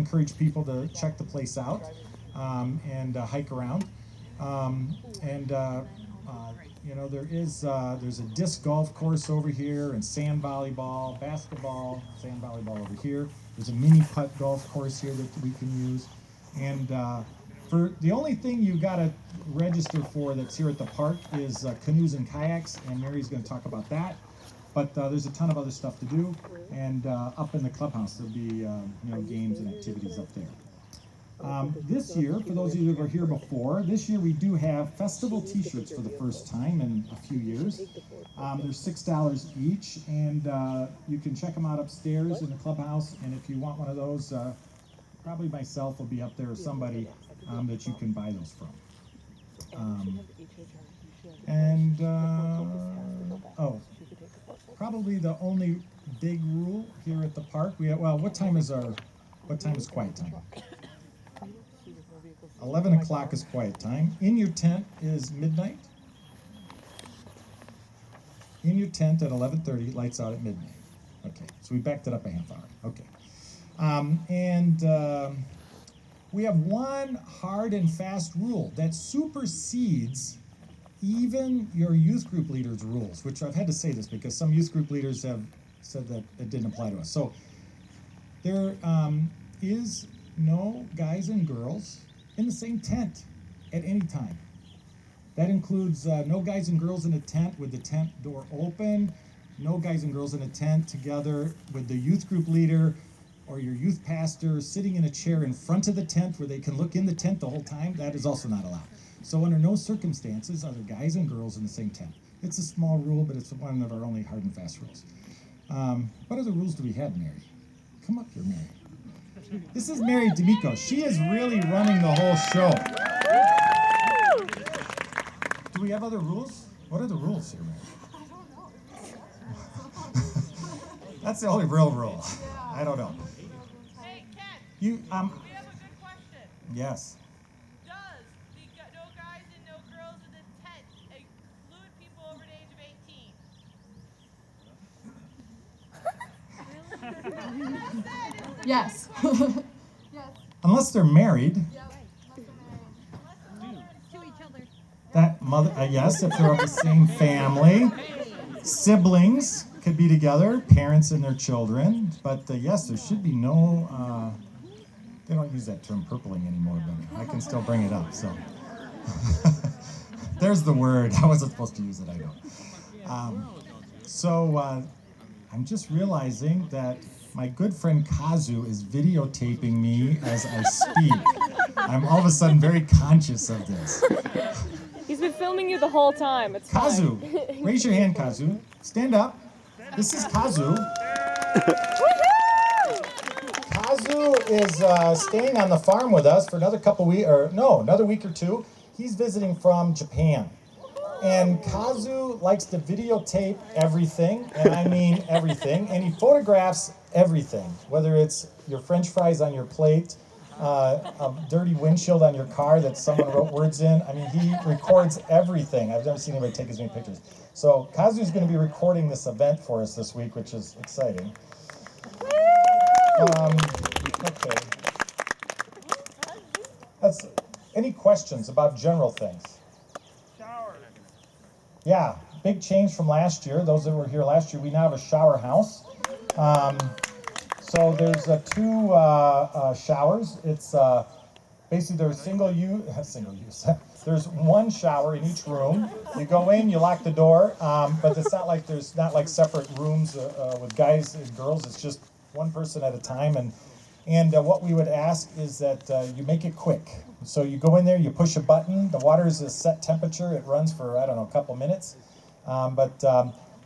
encourage people to check the place out and hike around. And you know, there's a disc golf course over here, and sand volleyball, basketball, sand volleyball over here. There's a mini putt golf course here that we can use. And for the only thing you gotta register for that's here at the park is canoes and kayaks, and Mary's gonna talk about that. But there's a ton of other stuff to do, and up in the clubhouse there'll be you know, games and activities up there. This year, for those of you that were here before, this year we do have festival t-shirts for the first time in a few years. They're $6 each, and you can check them out upstairs in the clubhouse, and if you want one of those, probably myself will be up there or somebody that you can buy those from. Oh, probably the only big rule here at the park, well, what time is quiet time? 11 o'clock is quiet time. In your tent is midnight. In your tent at 11:30, lights out at midnight. Okay, so we backed it up a half hour. Okay. We have one hard and fast rule that supersedes even your youth group leaders' rules, which I've had to say this because some youth group leaders have said that it didn't apply to us. So there is no guys and girls in the same tent at any time. That includes no guys and girls in a tent with the tent door open, no guys and girls in a tent together with the youth group leader or your youth pastor sitting in a chair in front of the tent where they can look in the tent the whole time. That is also not allowed. So under no circumstances are there guys and girls in the same tent. It's a small rule, but it's one of our only hard and fast rules. What other rules do we have, Mary? Come up here, Mary. This is Mary D'Amico. She is really running the whole show. Do we have other rules? What are the rules here, Mary? I don't know. That's the only real rule. I don't know. Hey, Ken. You We have a good question. Yes. Does the no guys and no girls in the tent include people over the age of 18? Yes. Yes. Unless they're married. Yep. To each other. That mother, yes, if they're of the same family. Siblings could be together, parents and their children. But yes, there should be no, they don't use that term purpling anymore, but I can still bring it up, so. There's the word. I wasn't supposed to use it, I know. I'm just realizing that my good friend Kazu is videotaping me as I speak. I'm all of a sudden very conscious of this. He's been filming you the whole time. It's Kazu, fine. raise your hand, Kazu. Stand up. This is Kazu. Kazu is staying on the farm with us for another another week or two. He's visiting from Japan. And Kazu likes to videotape everything, and I mean everything, and he photographs everything, whether it's your French fries on your plate, a dirty windshield on your car that someone wrote words in. I mean, he records everything. I've never seen anybody take as many pictures. So Kazu's going to be recording this event for us this week, which is exciting. Okay. Any questions about general things? Yeah, big change from last year. Those that were here last year, we now have a shower house. So there's two showers. It's basically there's single use. There's one shower in each room. You go in, you lock the door, but it's not like there's not like separate rooms with guys and girls. It's just one person at a time. And what we would ask is that you make it quick. So you go in there, you push a button, the water is a set temperature, it runs for, I don't know, a couple minutes. But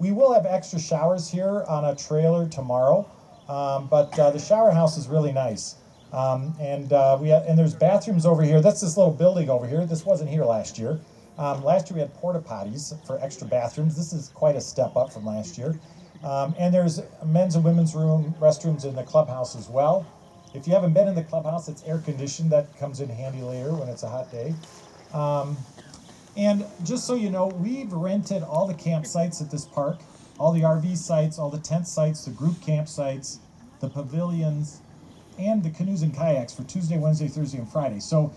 we will have extra showers here on a trailer tomorrow, but the shower house is really nice. And there's bathrooms over here. That's this little building over here. This wasn't here last year. Last year we had porta potties for extra bathrooms. This is quite a step up from last year. And there's men's and women's restrooms in the clubhouse as well. If you haven't been in the clubhouse, it's air conditioned. That comes in handy later when it's a hot day. And just so you know, we've rented all the campsites at this park, all the RV sites, all the tent sites, the group campsites, the pavilions, and the canoes and kayaks for Tuesday, Wednesday, Thursday, and Friday. So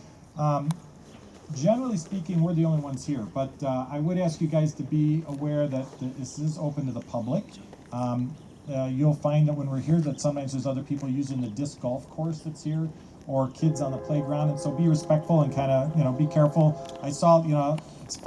generally speaking, we're the only ones here, but I would ask you guys to be aware that this is open to the public. You'll find that when we're here that sometimes there's other people using the disc golf course that's here, or kids on the playground, and so be respectful and kind of, be careful. I saw, it's